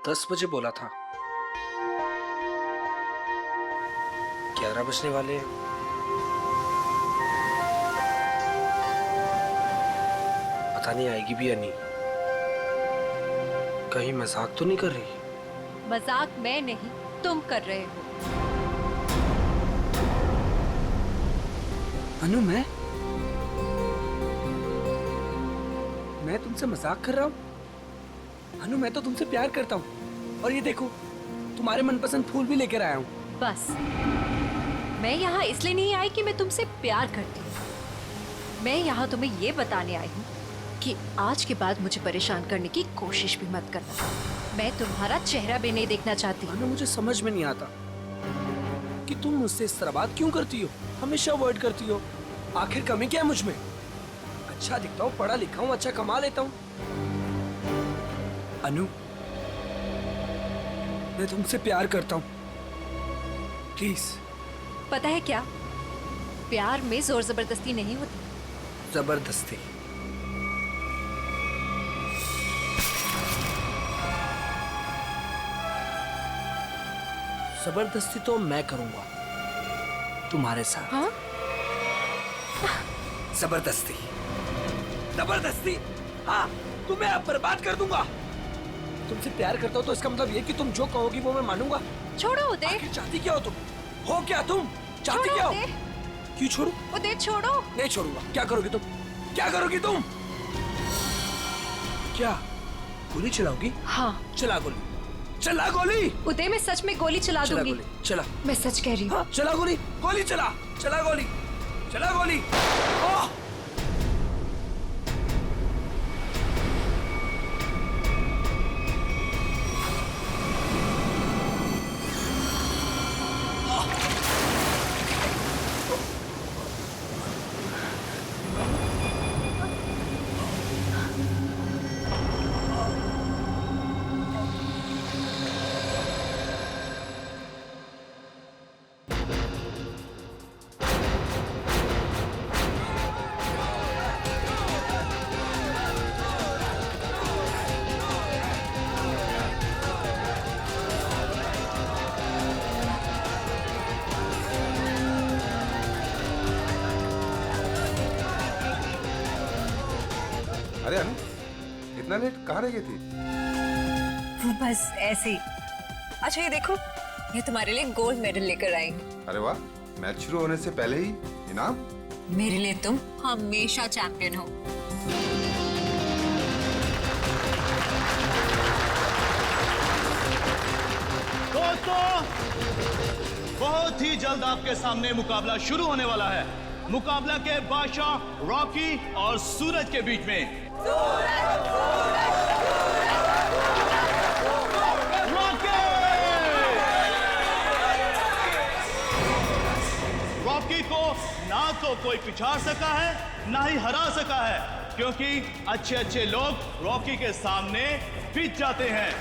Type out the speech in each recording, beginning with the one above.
10 बजे बोला था। 11 बजने वाले हैं। पता नहीं आएगी भी या नहीं। कहीं मजाक तो नहीं कर रही? मजाक मैं नहीं, तुम कर रहे हो। अनु, मैं तुमसे मजाक कर रहा हूँ? अनु, मैं तो तुमसे प्यार करता हूँ। और ये देखो, तुम्हारे मनपसंद फूल भी लेकर आया हूँ। बस, मैं यहाँ इसलिए नहीं आई कि मैं तुमसे प्यार करती हूँ। मैं यहाँ तुम्हें ये बताने आई हूँ कि आज के बाद मुझे परेशान करने की कोशिश भी मत करना। मैं तुम्हारा चेहरा भी नहीं देखना चाहती। अनु, मुझे समझ में नहीं आता कि तुम मुझसे इस तरह बात क्यों करती हो, हमेशा अवॉइड करती हो। आखिर कमी क्या है मुझ में? अच्छा दिखता हूँ, पढ़ा लिखा हूँ, अच्छा कमा लेता हूँ। अनु, मैं तुमसे प्यार करता हूँ, प्लीज। पता है क्या, प्यार में जोर जबरदस्ती नहीं होती। जबरदस्ती? जबरदस्ती तो मैं करूंगा तुम्हारे साथ। हाँ? जबरदस्ती, जबरदस्ती। हाँ, तुम्हें अब बर्बाद कर दूंगा। तुमसे प्यार करता हूँ तो इसका मतलब ये कि तुम जो कहोगी वो मैं मानूंगा। छोड़ो उदय। आखिर चाहती क्या हो तुम? हो क्या तुम? चाहती छोड़ो क्या हो? उदय। क्यों छोड़ू? उदय छोड़ो। नहीं छोड़ूंगा। क्या करोगी तुम? क्या करोगी तुम? क्या गोली चलाओगी? हाँ। चला गोली, चला गोली। उदय, मैं सच में गोली चला चला दूंगी। गोली, चला। मैं सच कह रही हूँ। हाँ, चला गोली, गोली चला, चला गोली, चला गोली। ओह! अरे अनु, इतना लेट कहाँ रह गई थी? बस ऐसे ही। अच्छा ये देखो, ये तुम्हारे लिए गोल्ड मेडल लेकर आई हूँ। अरे वाह, मैच शुरू होने से पहले ही इनाम? मेरे लिए तुम हमेशा चैंपियन हो। दोस्तों, बहुत ही जल्द आपके सामने मुकाबला शुरू होने वाला है। मुकाबला के बादशाह रॉकी और सूरज के बीच में। रॉकी को ना तो कोई पिछाड़ सका है, ना ही हरा सका है, क्योंकि अच्छे अच्छे लोग रॉकी के सामने पिट जाते हैं।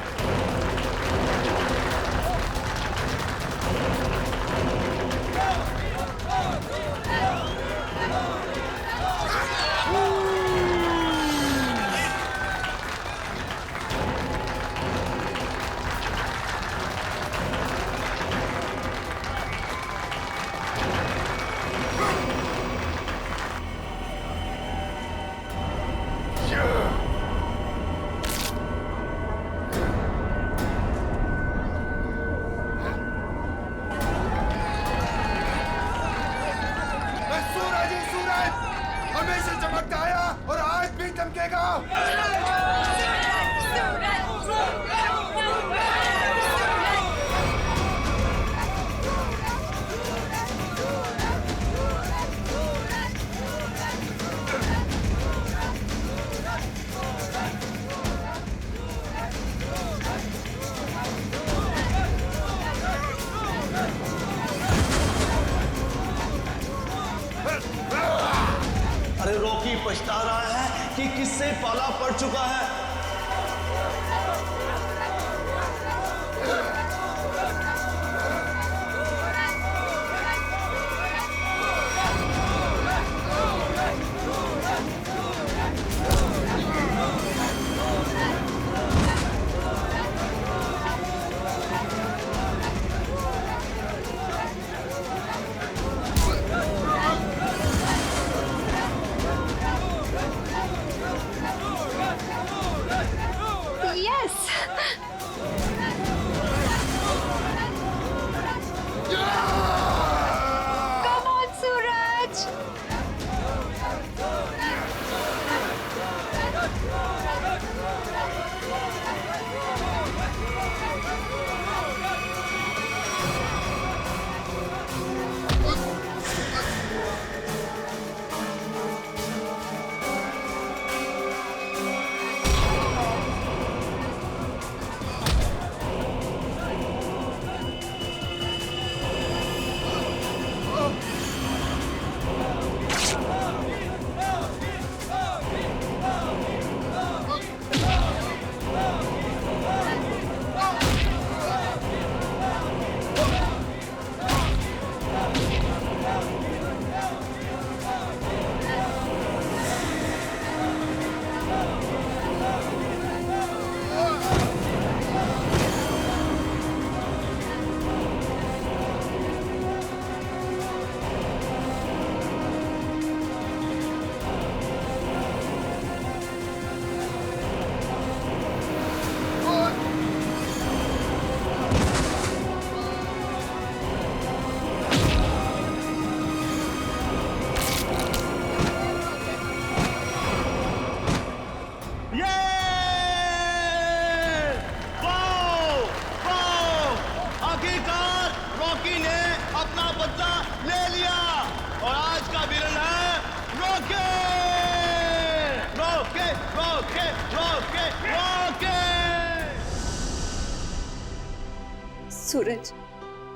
सूरज,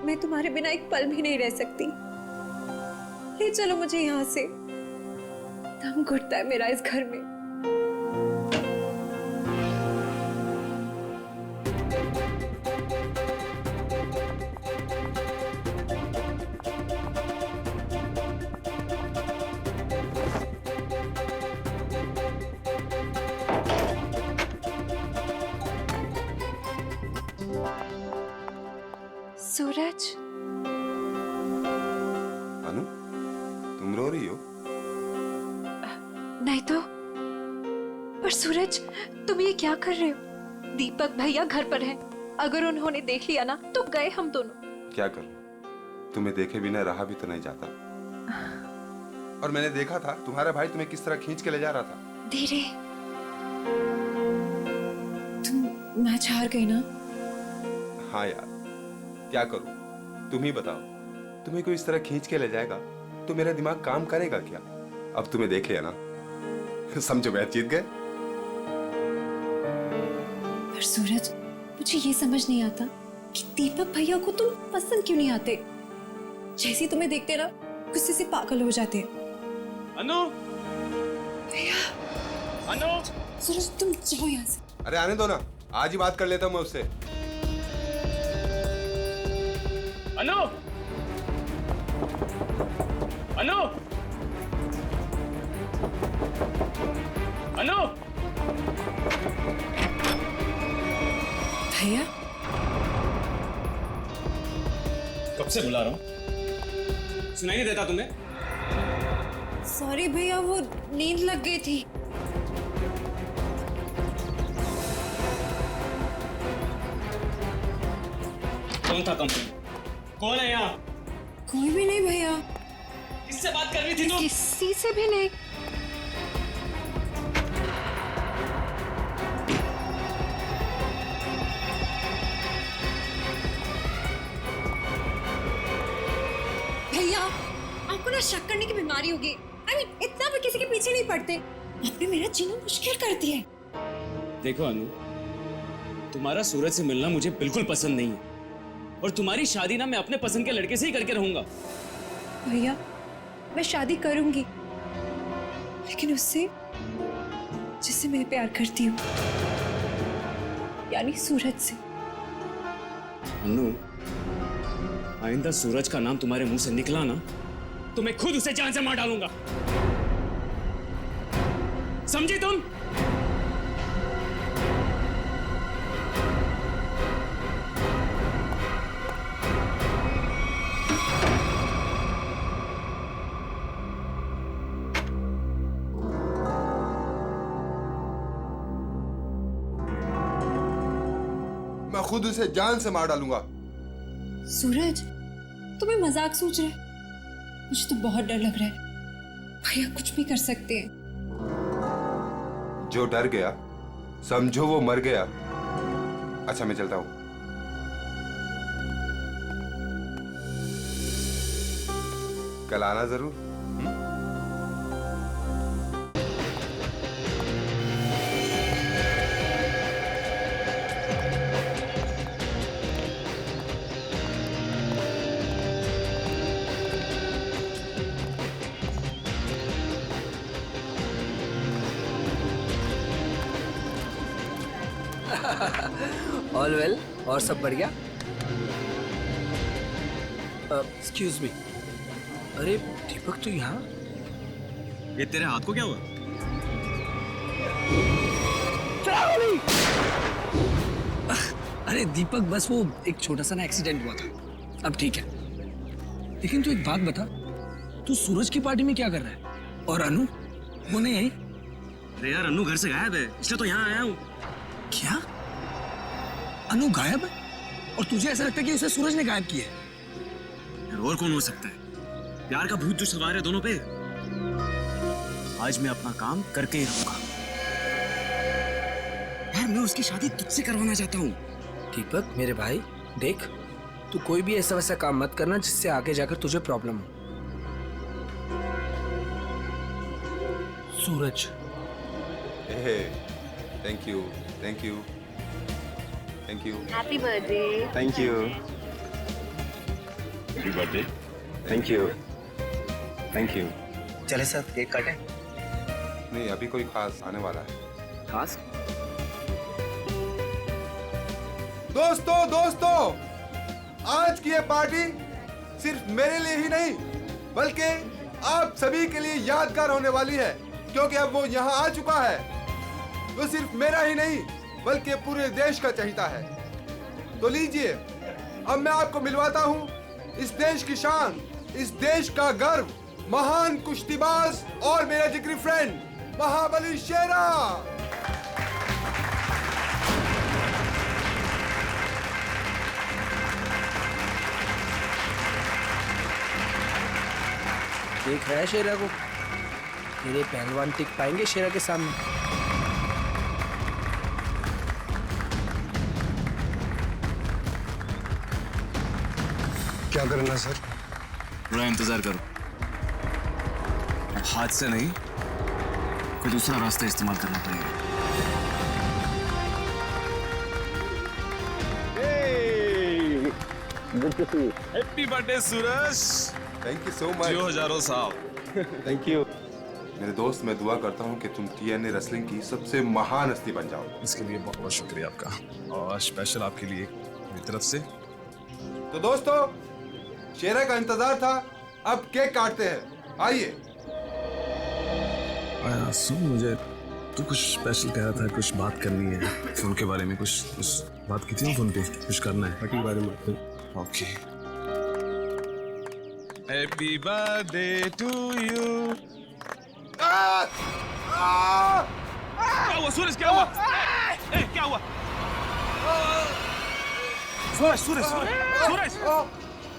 मैं तुम्हारे बिना एक पल भी नहीं रह सकती। ले चलो मुझे यहाँ से, दम घुटता है मेरा इस घर में। सूरज, अनु, तुम रो रही हो? नहीं तो। पर सूरज, तुम ये क्या कर रहे हो? दीपक भैया घर पर हैं। अगर उन्होंने देख लिया ना तो गए हम दोनों। क्या करूं? तुम्हें देखे बिना रहा भी तो नहीं जाता। और मैंने देखा था तुम्हारा भाई तुम्हें किस तरह खींच के ले जा रहा था। धीरे। तुम मैच हार गई ना? हाँ यार, क्या करूं? तुम ही बताओ। तुम्हें कोई इस तरह खींच के ले जाएगा तो मेरा दिमाग काम करेगा क्या? अब तुम्हें देख लिया ना, समझो मैच जीत गए। पर सूरज, मुझे ये समझ नहीं आता कि दीपक भैया को तुम पसंद क्यों नहीं आते। जैसे ही तुम्हें देखते ना गुस्से से पागल हो जाते हैं। अनु, भैया, अनु, सूरज तुम जाओ यहाँ से। अरे आने दो ना, आज ही बात कर लेता हूं मैं उससे। अनु, अनु, अनु, भैया, कब से बुला रहा हूं, सुनाई नहीं देता तुम्हें? सॉरी भैया, वो नींद लग गई थी। कौन था कंपनी? कौन है यहाँ? कोई भी नहीं भैया। किससे बात कर रही थी तुम? किसी से भी नहीं। भैया, आपको ना शक करने की बीमारी होगी। इतना भी किसी के पीछे नहीं पड़ते। आपने मेरा जीना मुश्किल कर दिया है। देखो अनु, तुम्हारा सूरज से मिलना मुझे बिल्कुल पसंद नहीं है और तुम्हारी शादी ना मैं अपने पसंद के लड़के से ही करके रहूंगा। भैया, मैं शादी करूंगी, लेकिन उससे जिससे मैं प्यार करती हूँ, यानी सूरज से। अनु, आइंदा सूरज का नाम तुम्हारे मुंह से निकला ना तो मैं खुद उसे जान से मार डालूंगा। समझी तुम? मैं खुद उसे जान से मार डालूंगा। सूरज, तुम्हें मजाक सूझ रहा है? मुझे तो बहुत डर लग रहा है। भैया कुछ भी कर सकते हैं। जो डर गया समझो वो मर गया। अच्छा मैं चलता हूं। कल आना जरूर। ऑल वेल, और सब बढ़िया? एक्सक्यूज मी, अरे दीपक तो यहाँ? ये तेरे हाथ को क्या हुआ? अरे दीपक, बस वो एक छोटा सा ना एक्सीडेंट हुआ था, अब ठीक है। लेकिन तू एक बात बता, तू सूरज की पार्टी में क्या कर रहा है? और अनु वो नहीं आई? अरे यार, अनु घर से गायब है, इसलिए तो यहाँ आया हूँ। क्या? अनु गायब है? और तुझे ऐसा लगता है कि उसे सूरज ने गायब किया है? यार और कौन हो सकता है? प्यार का भूत जो सवार है दोनों पे। आज मैं अपना काम करके ही रहूंगा। यार मैं उसकी शादी तुझसे करवाना चाहता हूँ। दीपक मेरे भाई, देख तू कोई भी ऐसा वैसा काम मत करना जिससे आगे जाकर तुझे प्रॉब्लम हो। Suraj, thank you, thank you, thank you. Happy birthday. Thank you. Happy birthday. Thank you, thank you. चले सर केक काटें। नहीं, अभी कोई खास आने वाला है। खास? दोस्तों, आज की ये पार्टी सिर्फ मेरे लिए ही नहीं बल्कि आप सभी के लिए यादगार होने वाली है, क्योंकि अब वो यहाँ आ चुका है। वो सिर्फ मेरा ही नहीं बल्कि पूरे देश का चहेता है। तो लीजिए, अब मैं आपको मिलवाता हूँ इस देश की शान, इस देश का गर्व, महान कुश्तीबाज और मेरा जिगरी फ्रेंड महाबली शेरा। देख रहा है शेरा को? तेरे पहलवान टिक पाएंगे शेरा के सामने? क्या करना सर? थोड़ा इंतजार करो। हाथ से नहीं, कोई दूसरा रास्ता इस्तेमाल करना पड़ेगा। Happy birthday Suraj. Thank you so much. जियो हजारों साल। थैंक यू मेरे दोस्त। मैं दुआ करता हूँ कि तुम TNA रेसलिंग की सबसे महान हस्ती बन जाओ। इसके लिए बहुत बहुत शुक्रिया आपका, और स्पेशल आपके लिए मेरी तरफ से। तो दोस्तों, शेरा का इंतजार था, अब केक काटते हैं। आइए। सुन, मुझे तू कुछ स्पेशल कह रहा था, कुछ बात करनी है फोन के बारे में। कुछ बात की थी ना फोन पे, कुछ करना है के बारे में। Okay. Happy birthday to you. क्या हुआ सूरज? क्या हुआ? क्या हुआ? सूरज सूरज सूरज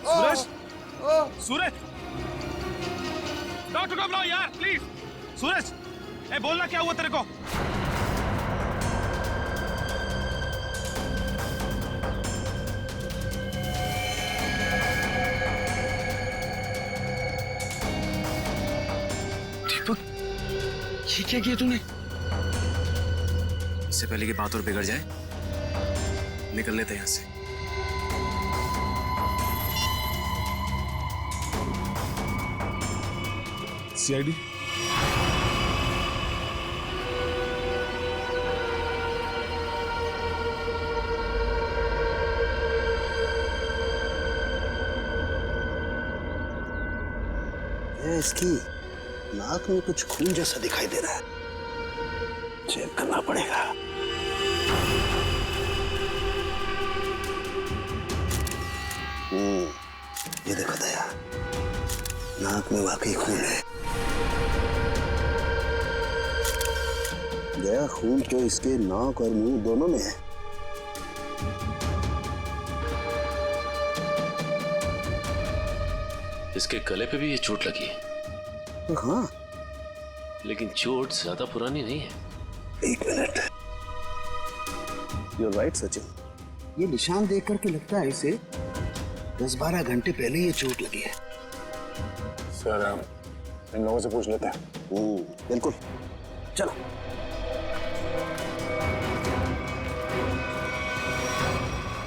सूरज सूरज, डॉक्टर को बुलाओ यार प्लीज। सूरज, बोलना क्या हुआ तेरे को? दीपक, ये क्या किया तूने? इससे पहले की बात और बिगड़ जाए, निकल लेते हैं यहाँ से। CID इसकी नाक में कुछ खून जैसा दिखाई दे रहा है, चेक करना पड़ेगा। ये देखो दया, नाक में वाकई खून है। दया, खून तो इसके नाक और मुंह दोनों में है। इसके गले पे भी ये चोट लगी है। हाँ, लेकिन चोट ज्यादा पुरानी नहीं है। एक मिनट। You're right, Sachin. ये निशान देख करके लगता है इसे 10-12 घंटे पहले ये चोट लगी है। सर, इन लोगों से पूछ लेते हैं। बिल्कुल, चलो।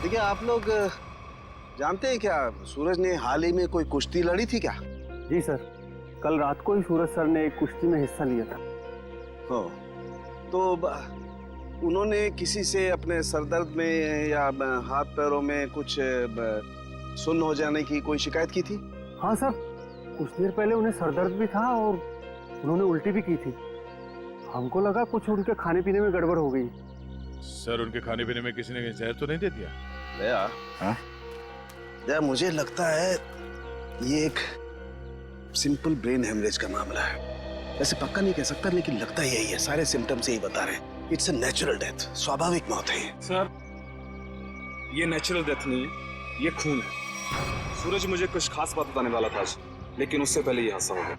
देखिए, आप लोग जानते हैं क्या, सूरज ने हाल ही में कोई कुश्ती लड़ी थी क्या? जी सर, कल रात को ही सूरज सर ने एक कुश्ती में हिस्सा लिया था। हो, तो उन्होंने किसी से अपने सरदर्द में या हाथ पैरों में कुछ सुन्न हो जाने की कोई शिकायत की थी? हाँ सर, कुछ देर पहले उन्हें सरदर्द भी था और उन्होंने उल्टी भी की थी। हमको लगा कुछ उनके खाने पीने में गड़बड़ हो गई। सर, उनके खाने पीने में किसी ने जहर तो नहीं दे दिया? दया, हाँ? दया, मुझे लगता है ये एक सिंपल ब्रेन हेमरेज का मामला है। वैसे पक्का नहीं कह सकता, लेकिन लगता यही है। सारे सिम्टम्स यही बता रहे हैं। इट्स अ नेचुरल डेथ, स्वाभाविक मौत है ये। सर, ये नेचुरल डेथ नहीं है, ये खून है। सूरज मुझे कुछ खास बात बताने वाला था आज, लेकिन उससे पहले ये हादसा हो गया।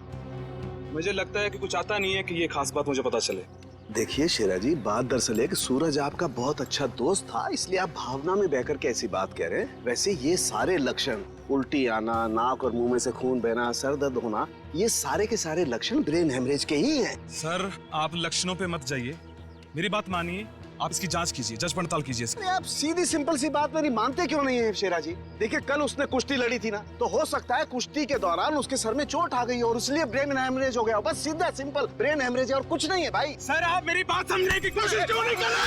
मुझे लगता है कि कुछ आता नहीं है कि ये खास बात मुझे पता चले। देखिए शेरा जी, बात दरअसल है कि सूरज आपका बहुत अच्छा दोस्त था, इसलिए आप भावना में बहकर के ऐसी बात कह रहे हैं। वैसे ये सारे लक्षण, उल्टी आना, नाक और मुंह में से खून बहना, सर दर्द होना, ये सारे के सारे लक्षण ब्रेन हेमरेज के ही हैं। सर, आप लक्षणों पे मत जाइए, मेरी बात मानिए। आप इसकी जांच कीजिए, जज पड़ताल कीजिए इसकी। अरे आप सीधी सिंपल सी बात मेरी मानते क्यों नहीं है शेरा जी? देखिए कल उसने कुश्ती लड़ी थी ना, तो हो सकता है कुश्ती के दौरान उसके सर में चोट आ गई और इसलिए ब्रेन हेमरेज हो गया। बस सीधा सिंपल ब्रेन हेमरेज है और कुछ नहीं है भाई। सर आप मेरी बात समझने की कोशिश क्यों नहीं कर रहे?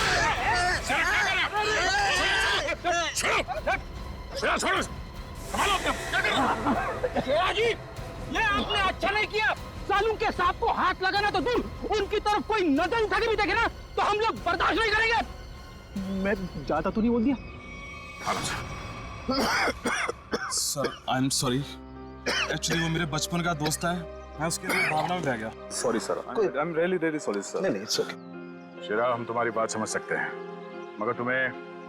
जी, ये आपने अच्छा नहीं किया। सालू के सांप को हाथ लगाना तो दूर, उनकी तरफ कोई नजर उठा के भी देखे ना तो हम लोग बर्दाश्त नहीं करेंगे। मैं ज्यादा तो नहीं बोल दिया? Sir I am sorry, actually वो मेरे बचपन का दोस्त है, मैं उसके लिए भावना में बह गया। Sorry sir, I am really really sorry sir. नहीं इट्स ओके। शेरा, हम तुम्हारी बात समझ सकते हैं, मगर तुम्हें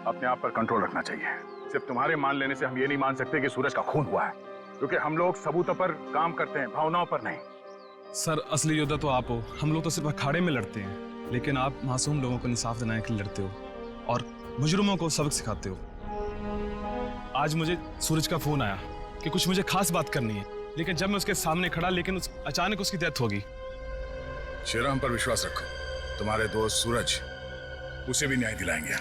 अपने आप पर कंट्रोल रखना चाहिए। सिर्फ तुम्हारे मान लेने से हम ये नहीं मान सकते कि सूरज का खून हुआ है, क्योंकि हम लोग सबूतों पर काम करते हैं, भावनाओं पर नहीं। सर असली योद्धा तो आप हो, हम लोग तो सिर्फ अखाड़े में लड़ते हैं, लेकिन आप मासूम लोगों को इंसाफ दिलाने के लिए लड़ते हो और मुजरिमों को सबक सिखाते हो। आज मुझे सूरज का फोन आया कि कुछ मुझे खास बात करनी है, लेकिन जब मैं उसके सामने खड़ा, लेकिन अचानक उसकी डेथ होगी। शेरा, हम पर विश्वास रखो, तुम्हारे दोस्त सूरज, उसे भी न्याय दिलाएंगे।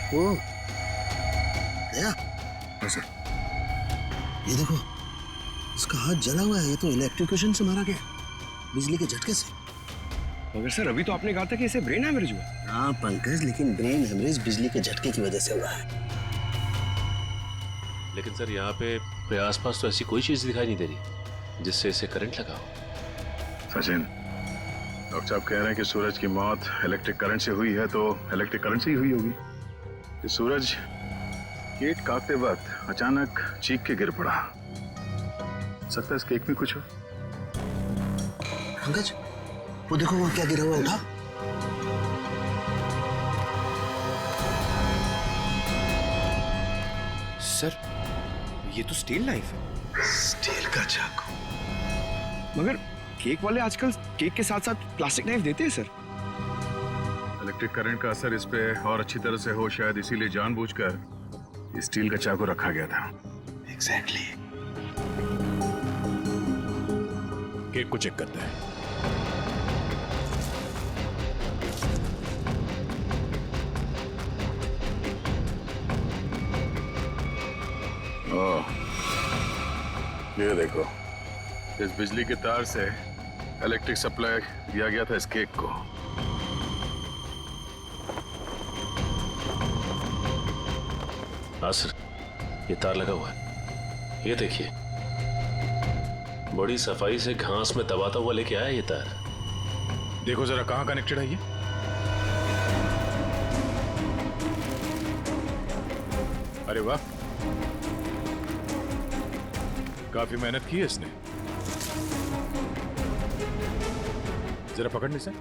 ओ दया, सर, ये देखो इसका हाथ जला हुआ है। ये तो इलेक्ट्रिक्यूशन से मारा गया, बिजली के झटके से। मगर सर अभी तो आपने कहा था कि इसे ब्रेन हेमरेज हुआ। हाँ पंकज, लेकिन ब्रेन हेमरेज बिजली के झटके की वजह से हुआ है। लेकिन सर यहाँ पे आसपास तो ऐसी कोई चीज दिखाई नहीं दे रही जिससे इसे करंट लगा हो। सचिन, डॉक्टर साहब कह रहे हैं कि सूरज की मौत इलेक्ट्रिक करंट से हुई है, तो इलेक्ट्रिक करंट से ही हुई होगी। कि सूरज केक काटते वक्त अचानक चीख के गिर पड़ा। सकता है इस केक में कुछ हो। पंकज, वो देखो वो क्या गिरा हुआ, उठा। सर ये तो स्टील नाइफ है। स्टील का चाकू। मगर केक वाले आजकल केक के साथ साथ प्लास्टिक नाइफ देते हैं सर। इलेक्ट्रिक करंट का असर इस पे और अच्छी तरह से हो, शायद इसीलिए जानबूझकर स्टील का चाकू रखा गया था। एग्जैक्टली। केक को चेक करते हैं। ओह, ये देखो, इस बिजली के तार से इलेक्ट्रिक सप्लाई दिया गया था इस केक को। हाँ सर, ये तार लगा हुआ है, ये देखिए, बड़ी सफाई से घास में दबाता हुआ लेके आया ये तार। देखो जरा कहाँ कनेक्टेड है ये। अरे वाह, काफी मेहनत की है इसने। जरा पकड़ने से।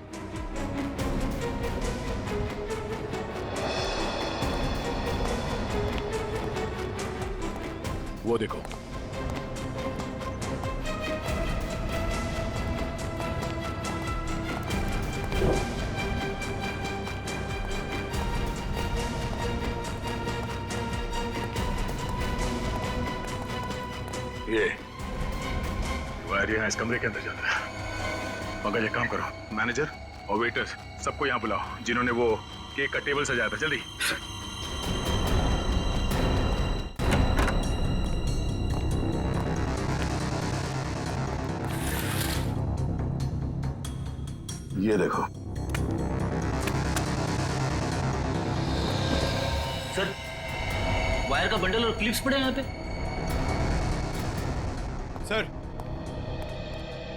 वो देखो, ये वायर यहाँ इस कमरे के अंदर जाता है। मगर ये काम करो, मैनेजर और वेटर सबको यहाँ बुलाओ जिन्होंने वो केक का टेबल सजाया था। जल्दी। ये देखो सर, वायर का बंडल और क्लिप्स पड़े हैं यहाँ पे। सर,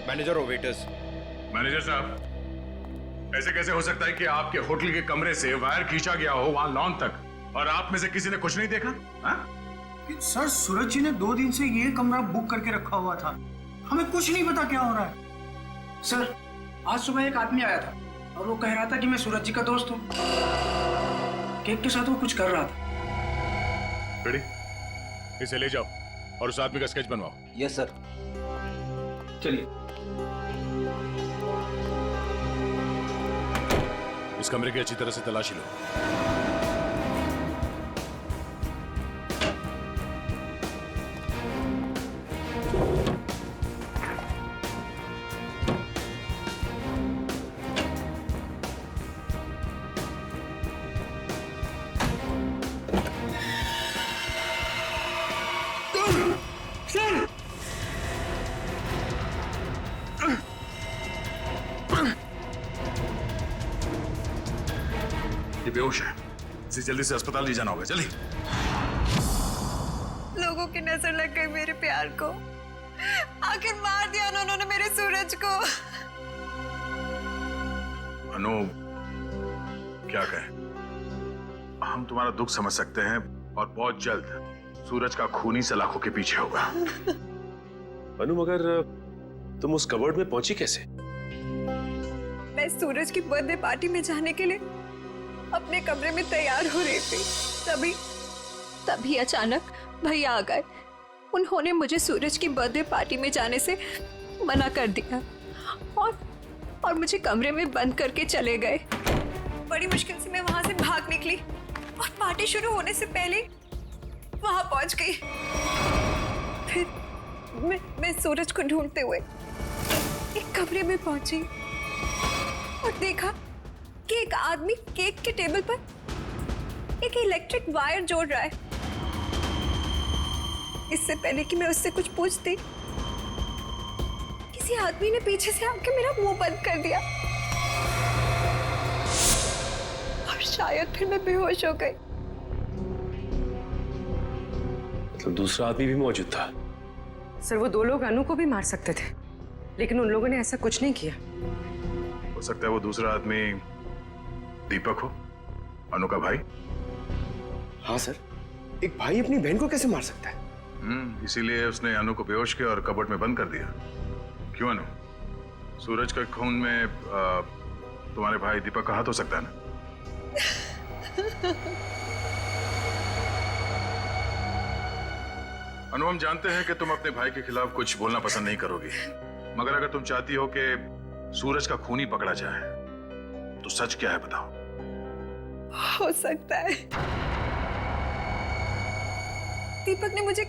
मैनेजर और वेटर्स। मैनेजर साहब, ऐसे कैसे हो सकता है कि आपके होटल के कमरे से वायर खींचा गया हो वहां लॉन तक, और आप में से किसी ने कुछ नहीं देखा? सर, सूरज जी ने 2 दिन से ये कमरा बुक करके रखा हुआ था, हमें कुछ नहीं पता क्या हो रहा है। सर, आज सुबह एक आदमी आया था और वो कह रहा था कि मैं सूरज जी का दोस्त हूँ। केक के साथ वो कुछ कर रहा था। रेडी, इसे ले जाओ और उस आदमी का स्केच बनवाओ। Yes sir. चलिए। इस कमरे की अच्छी तरह से तलाशी लो। ये बेहोश है, इसे जल्दी से अस्पताल ले जाना होगा। जल्दी। लोगों की नजर लग गई मेरे प्यार को। आखिर मार दिया ना उन्होंने मेरे सूरज को। अनु, क्या कहें? हम तुम्हारा दुख समझ सकते हैं और बहुत जल्द सूरज का खूनी सलाखों के पीछे होगा। अनु, मगर तुम उस कबर्ड में पहुंची कैसे? मैं सूरज की बर्थडे पार्टी में जाने के लिए अपने कमरे में तैयार हो रही थी, तभी अचानक भैया आ गए। उन्होंने मुझे सूरज की बर्थडे पार्टी में जाने से मना कर दिया और मुझे कमरे में बंद करके चले गए। बड़ी मुश्किल से मैं वहां से भाग निकली और पार्टी शुरू होने से पहले वहां पहुंच गई। फिर मैं सूरज को ढूंढते हुए एक कमरे में पहुंची और देखा कि एक आदमी केक के टेबल पर एक इलेक्ट्रिक वायर जोड़ रहा है। इससे पहले कि मैं उससे कुछ पूछती, किसी आदमी ने पीछे से आके मेरा मुंह बंद कर दिया और शायद फिर मैं बेहोश हो गई। मतलब दूसरा आदमी भी मौजूद था? सर, वो दो लोग अनु को भी मार सकते थे, लेकिन उन लोगों ने ऐसा कुछ नहीं किया। हो सकता है वो दूसरा आदमी दीपक हो, अनु का भाई। हाँ सर, एक भाई अपनी बहन को कैसे मार सकता है? इसीलिए उसने अनु को बेहोश किया और कबर्ड में बंद कर दिया। क्यों अनु? सूरज के खून में तुम्हारे भाई दीपक का हाथ हो सकता है ना? अनु, हम जानते हैं कि तुम अपने भाई के खिलाफ कुछ बोलना पसंद नहीं करोगी, मगर अगर तुम चाहती हो कि सूरज का खूनी पकड़ा जाए तो सच क्या है बताओ। हो सकता है दीपक ने मुझे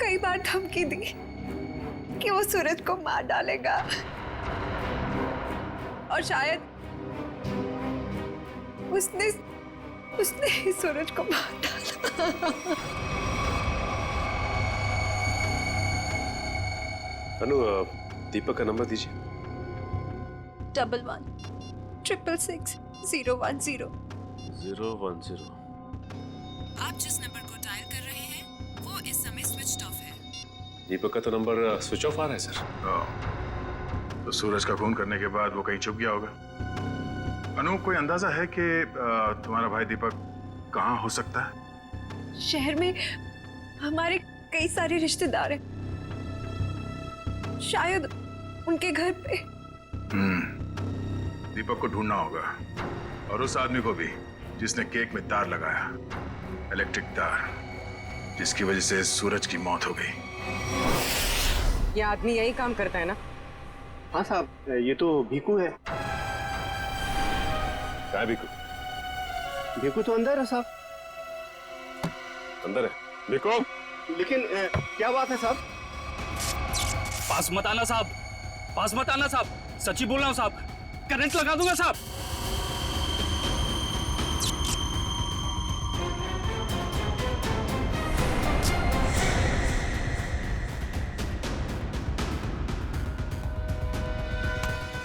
कई बार धमकी दी कि वो सूरज को मार डालेगा और शायद उसने ही सूरज को मार डाला। अनु, दीपक का नंबर दीजिए। 111666 010। आप जिस नंबर को डायल कर रहे हैं वो इस समय स्विच ऑफ है। दीपक का तो नंबर स्विच ऑफ आ रहा है सर। तो सूरज का खून करने के बाद वो कहीं छुप गया होगा। अनु, कोई अंदाजा है कि तुम्हारा भाई दीपक कहाँ हो सकता है? शहर में हमारे कई सारे रिश्तेदार हैं, शायद उनके घर पे। दीपक को ढूंढना होगा और उस आदमी को भी जिसने केक में तार लगाया, इलेक्ट्रिक तार, जिसकी वजह से सूरज की मौत हो गई। ये आदमी यही काम करता है ना? हाँ साहब, ये तो भीकू है। क्या भीकू? भीकू तो अंदर है साहब। अंदर है भीकू? लेकिन क्या बात है साहब? पास मत आना साहब, पास मत आना साहब, सच्ची बोल रहा हूँ साहब, करंट लगा दूंगा साहब।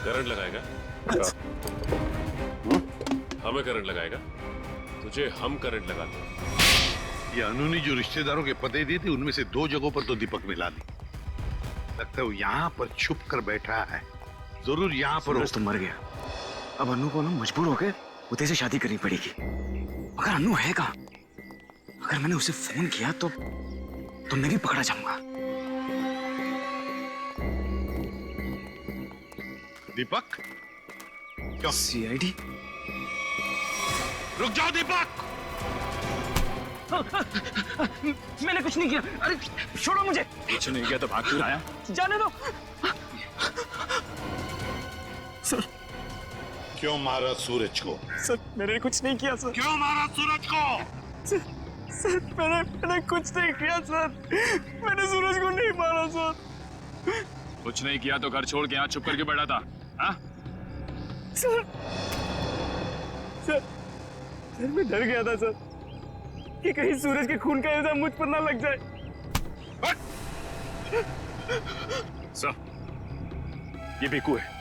करंट लगाएगा? हमें करंट लगाएगा? तुझे हम करंट लगाते हैं। ये अनु ने जो रिश्तेदारों के पते दिए थे उनमें से 2 जगहों पर तो दीपक मिला नहीं। लगता है वो यहाँ पर छुप कर बैठा है। जरूर यहाँ पर सूरज तो मर गया। अब अनु को ना मजबूर होकर उदय से शादी करनी पड़ेगी। अगर अनु है कहाँ? अगर मैंने उसे फोन किया तो मैं भी पकड़ा जाऊंगा। दीपक? क्या? सीआईडी? रुक जाओ दीपक! मैंने कुछ नहीं किया। अरे छोड़ो मुझे। कुछ नहीं किया तो भाग क्यों आया? जाने दो। क्यों मारा सूरज को? सर मैंने कुछ नहीं किया सर। क्यों मारा सूरज को? सर मैंने कुछ नहीं किया सर। मैंने सूरज को नहीं मारा सर। कुछ नहीं किया तो घर छोड़ के यहाँ चुप करके बैठा था, हाँ? सर मैं डर गया था सर कि कहीं सूरज के खून का इल्जाम मुझ पर ना लग जाए। सर, ये बेकू है।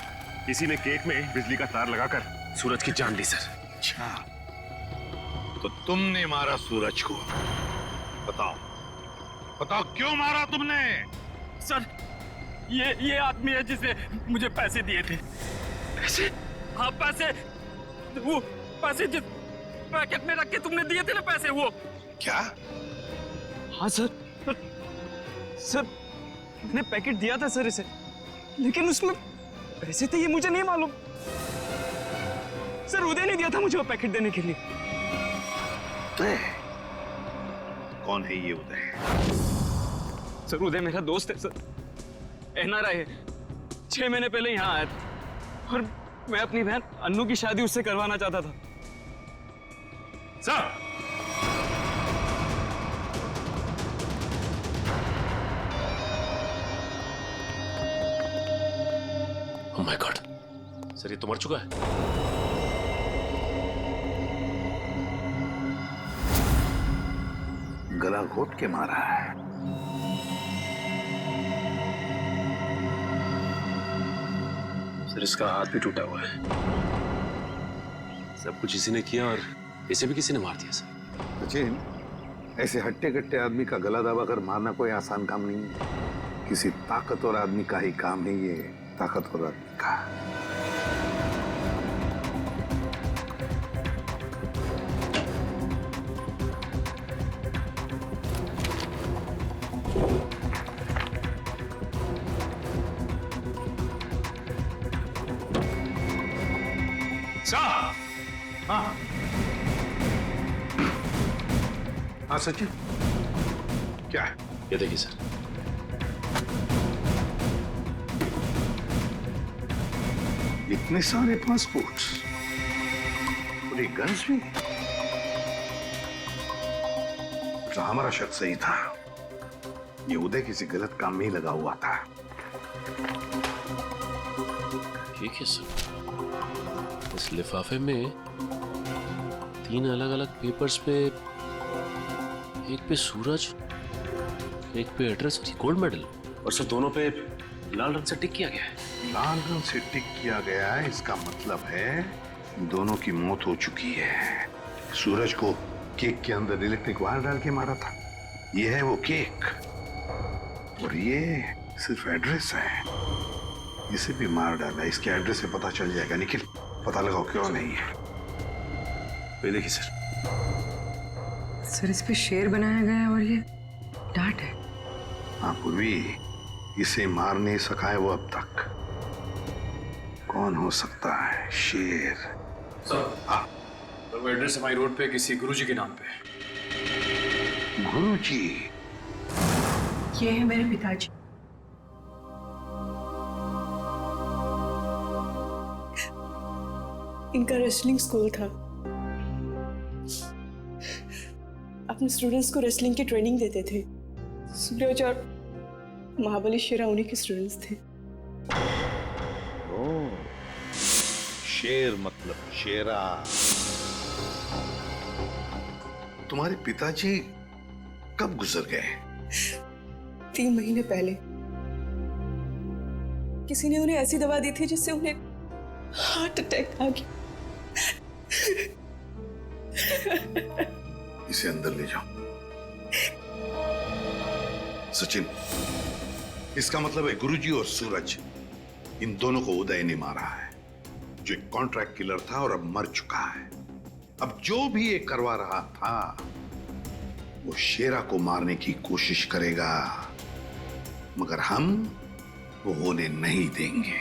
इसी ने केक में बिजली का तार लगाकर सूरज की जान ली सर। अच्छा, तो तुमने मारा सूरज को? बताओ क्यों मारा तुमने? सर ये आदमी है जिसने मुझे पैसे दिए थे। पैसे? हाँ पैसे, वो पैसे जिस पैकेट में रख के तुमने दिए थे ना पैसे, वो। क्या? हाँ सर मैंने पैकेट दिया था सर इसे, लेकिन उसमें पैसे थे ये मुझे नहीं मालूम। सर उदय ने दिया था मुझे वो पैकेट देने के लिए। कौन है ये उदय? सर उदय मेरा दोस्त है सर, NRI है। 6 महीने पहले यहाँ आया था और मैं अपनी बहन अन्नू की शादी उससे करवाना चाहता था। Sir oh my God, sir ये तो मर चुका है। गला घोट के मारा है। सर इसका हाथ भी टूटा हुआ है। सब कुछ इसी ने किया और इसे भी किसी ने मार दिया सर। सचिन, ऐसे हट्टे कट्टे आदमी का गला दबाकर मारना कोई आसान काम नहीं है। किसी ताकतवर आदमी का ही काम है ये, ताकतवर आदमी का। हाँ सचिन, क्या है? ये देखिए सर। इतने सारे पासपोर्ट्स और ये गन्स भी। तो हमारा शक सही था, ये उदय किसी गलत काम में ही लगा हुआ था। ठीक है सर, इस लिफाफे में 3 अलग-अलग पेपर्स पे, एक पे सूरज, एक पे एड्रेस और गोल्ड मेडल, और सर दोनों पे लाल रंग से टिक किया गया है। लाल रंग से टिक किया गया है, इसका मतलब है दोनों की मौत हो चुकी है। सूरज को केक के अंदर इलेक्ट्रिक वायर डाल के मारा था। ये है वो केक, और ये सिर्फ एड्रेस है। इसे भी मार डाला। इसके एड्रेस से पता चल जाएगा। निखिल, पता लगाओ क्यों नहीं है। ये देखिए सर। सर इस पे शेर बनाया गया है और ये डांट है। हाँ पूर्वी, इसे मार नहीं सका है वो अब तक। कौन हो सकता है? शेर। सर हाँ, तो वो एड्रेस हमारी रोड पे किसी गुरुजी के नाम पे। गुरुजी? ये है मेरे पिताजी। इनका रेसलिंग स्कूल था। अपने स्टूडेंट्स को रेसलिंग की ट्रेनिंग देते थे। सूरज और महाबली शेरा उन्हीं के स्टूडेंट्स थे। ओह, शेर मतलब शेरा। तुम्हारे पिताजी कब गुजर गए? 3 महीने पहले। किसी ने उन्हें ऐसी दवा दी थी जिससे उन्हें हार्ट अटैक आ गया। इसे अंदर ले जाओ। सचिन, इसका मतलब है गुरुजी और सूरज, इन दोनों को उदय ने मारा है, जो एक कॉन्ट्रैक्ट किलर था और अब मर चुका है। अब जो भी ये करवा रहा था वो शेरा को मारने की कोशिश करेगा, मगर हम वो होने नहीं देंगे।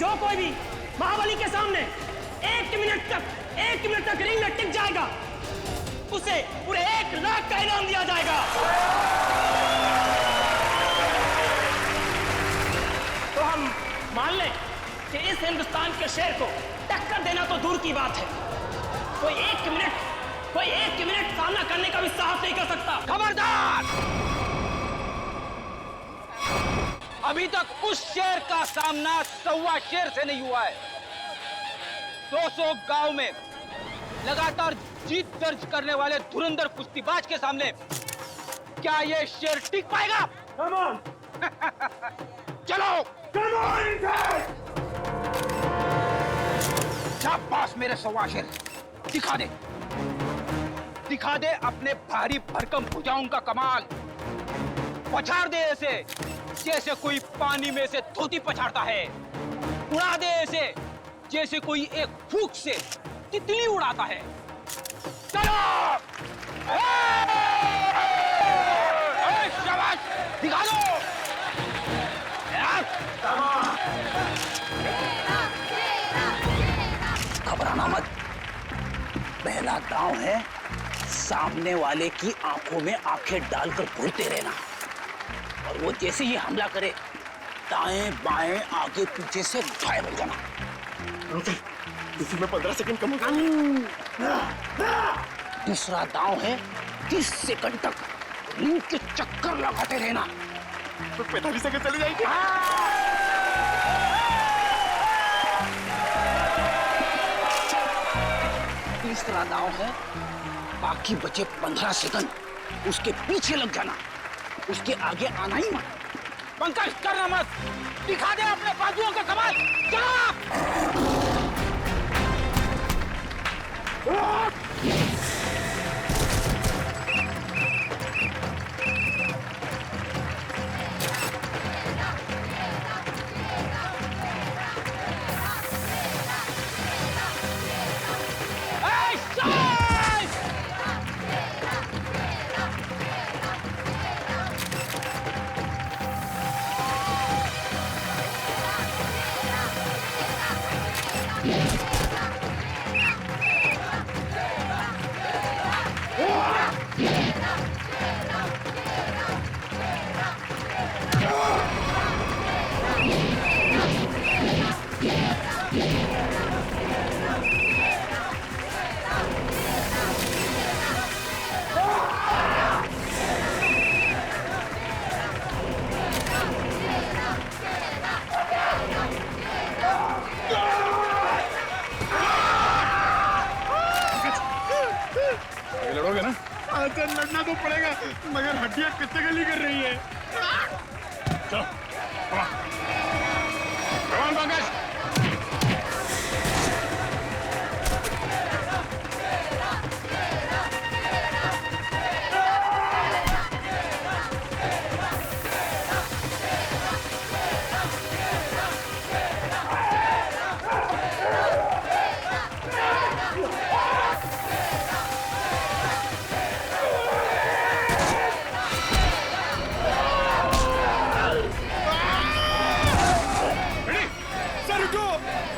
जो कोई भी महाबली के सामने 1 मिनट तक रिंग में टिक जाएगा उसे पूरे 1 लाख का इनाम दिया जाएगा। तो हम मान लें कि इस हिंदुस्तान के शेर को टक्कर देना तो दूर की बात है, कोई एक मिनट सामना करने का भी साहस नहीं कर सकता। खबरदार! अभी तक उस शेर का सामना 1.25 शेर से नहीं हुआ है। 200 गांव में लगातार जीत दर्ज करने वाले धुरंधर कुश्तीबाज के सामने क्या ये शेर टिक पाएगा? Come on! चलो! Come on! शाबाश मेरे 1.25 शेर, दिखा दे अपने भारी भरकम भुजाओं का कमाल। पछाड़ दे ऐसे जैसे कोई पानी में से धोती पछाड़ता है, उड़ा दे ऐसे जैसे कोई एक फूंक से तितली उड़ाता है। चलो! शाबाश! दिखा दो! घबराना मत, पहला दांव है सामने वाले की आंखों में आंखें डालकर घूरते रहना, और वो जैसे ही हमला करे दाएं बाएं आगे पीछे से गायब हो जाना। इसी में 15 सेकंड कम होगा। दूसरा दांव है 30 सेकंड तक रिंग के चक्कर लगाते रहना। तो 45 सेकंड चली जाएगी। तीसरा दांव है बाकी बचे 15 सेकंड उसके पीछे लग जाना, उसके आगे आना ही मत। पंकज करना मत, दिखा दे अपने बाजुओं का कमाल। चलो! लड़ोगे ना? लड़ना तो पड़ेगा, मगर हड्डियां कितने गली कर रही है। चलो, कमान पंकज।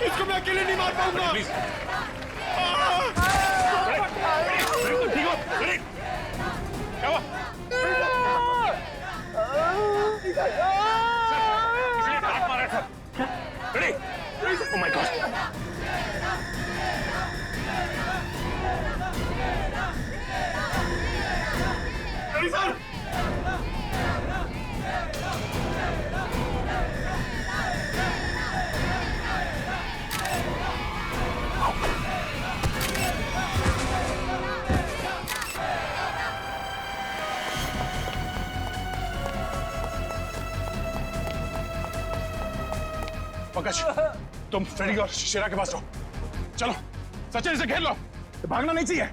इसको मैं अकेले नहीं मार पाऊंगा। प्लीज ठीक हो? क्या हुआ? किसी ने हाथ मारा था। Ready? Oh my God! Ready sir? Pankaj, तुम फ्रेडी और शेरा के पास रहो। चलो, सचिन इसे घेर लो, भागना नहीं चाहिए।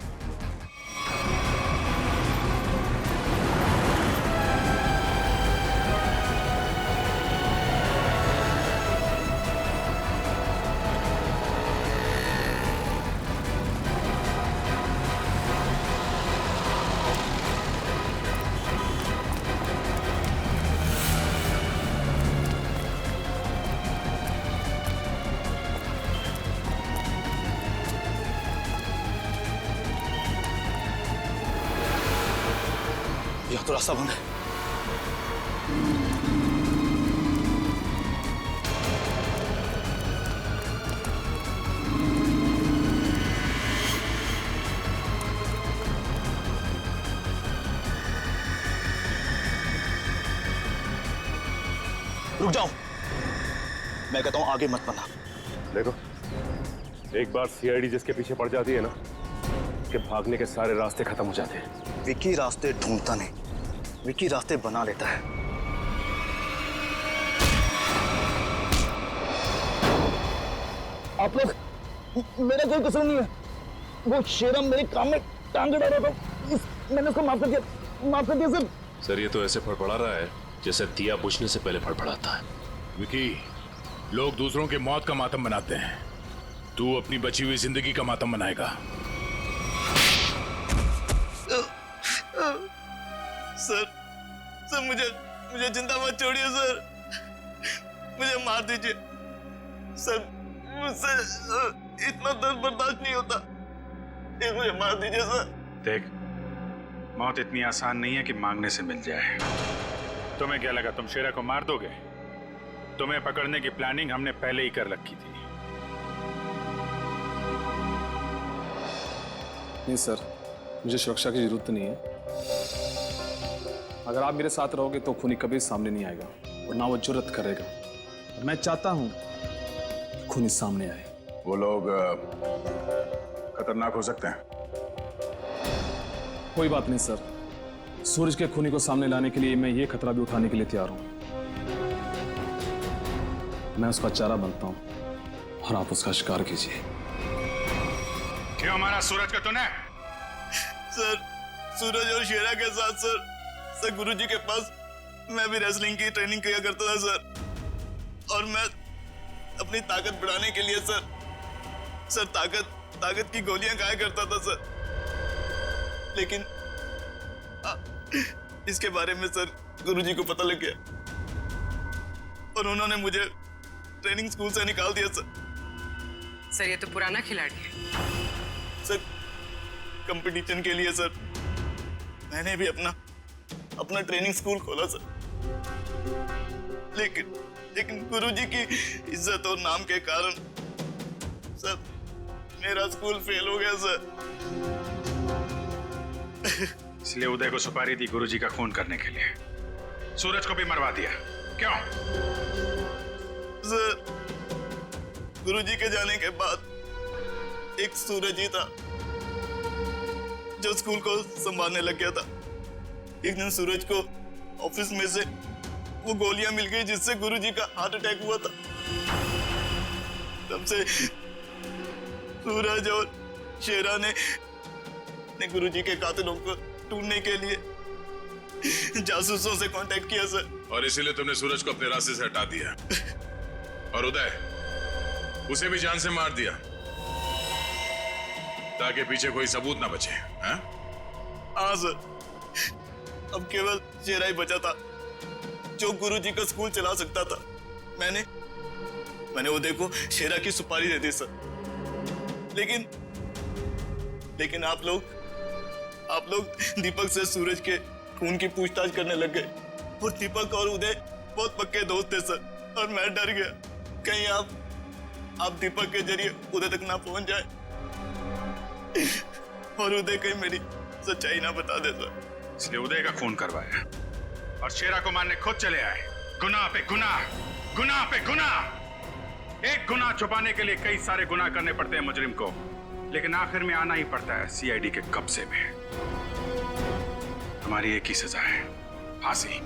यहाँ तो रास्ता बंद है। रुक जाओ, मैं कहता हूं आगे मत बढ़ना। देखो, एक बार सीआईडी जिसके पीछे पड़ जाती है ना, कि भागने के सारे रास्ते खत्म हो जाते हैं। विकी रास्ते ढूंढता नहीं, विकी रास्ते बना लेता है। आप लोग, मेरा कोई कसूर नहीं है। वो शेरम मेरे काम में टांग अड़ा रहा था, मैंने उसको माफ कर दिया सर। सर ये तो ऐसे फड़फड़ा रहा है जैसे दिया बुझने से पहले फड़फड़ाता है। विकी, लोग दूसरों के मौत का मातम मनाते हैं, तू अपनी बची हुई जिंदगी का मातम मनाएगा। सर मुझे जिंदा मत छोड़िए सर, मुझे मार दीजिए सर, मुझसे इतना दर्द बर्दाश्त नहीं होता, मुझे मार दीजिए सर। देख, मौत इतनी आसान नहीं है कि मांगने से मिल जाए। तुम्हें क्या लगा तुम शेरा को मार दोगे? तुम्हें पकड़ने की प्लानिंग हमने पहले ही कर रखी थी। नहीं सर, मुझे सुरक्षा की जरूरत नहीं है। अगर आप मेरे साथ रहोगे तो खूनी कभी सामने नहीं आएगा और ना वो जुर्रत करेगा। और मैं चाहता हूं कि खूनी सामने आए। वो लोग खतरनाक हो सकते हैं। कोई बात नहीं सर, सूरज के खूनी को सामने लाने के लिए मैं ये खतरा भी उठाने के लिए तैयार हूं। मैं उसका चारा बनता हूं और आप उसका शिकार कीजिए। क्यों मारा सूरज का तूने? सर, सूरज और शेरा के साथ सर गुरुजी के पास मैं भी रेसलिंग की ट्रेनिंग किया करता था सर, और मैं अपनी ताकत बढ़ाने के लिए सर ताकत की गोलियां खाया करता था सर। लेकिन इसके बारे में सर गुरुजी को पता लग गया और उन्होंने मुझे ट्रेनिंग स्कूल से निकाल दिया सर। सर ये तो पुराना खिलाड़ी है। सर कंपटीशन के लिए सर मैंने भी अपना ट्रेनिंग स्कूल खोला सर, लेकिन गुरुजी की इज्जत और नाम के कारण सर मेरा स्कूल फेल हो गया सर। इसलिए उदय को सुपारी दी गुरुजी का खून करने के लिए, सूरज को भी मरवा दिया। क्यों? सर गुरुजी के जाने के बाद एक सूरज ही था जो स्कूल को संभालने लग गया था। एक दिन सूरज को ऑफिस में से वो गोलियां मिल गई जिससे गुरुजी का हार्ट अटैक हुआ था। तब से सूरज और शेरा ने गुरुजी के कातिलों को ढूंढने के लिए जासूसों से कांटेक्ट किया सर। और इसीलिए तुमने सूरज को अपने रास्ते से हटा दिया और उदय उसे भी जान से मार दिया ताकि पीछे कोई सबूत ना बचे। हाँ सर, अब केवल शेरा ही बचा था जो गुरुजी का स्कूल चला सकता था। मैंने उदय को शेरा की सुपारी दे दी सर, लेकिन आप लोग दीपक से सूरज के खून की पूछताछ करने लग गए और दीपक और उदय बहुत पक्के दोस्त थे सर, और मैं डर गया कहीं आप दीपक के जरिए उदय तक ना पहुंच जाए और उदय कहीं मेरी सच्चाई ना बता दे सर। इसलिए उदय का खून करवाया और शेरा को मारने खुद चले आए। गुनाह पे गुनाह, गुनाह पे गुनाह। एक गुनाह छुपाने के लिए कई सारे गुनाह करने पड़ते हैं मुजरिम को, लेकिन आखिर में आना ही पड़ता है सीआईडी के कब्जे में। हमारी एक ही सजा है, फांसी।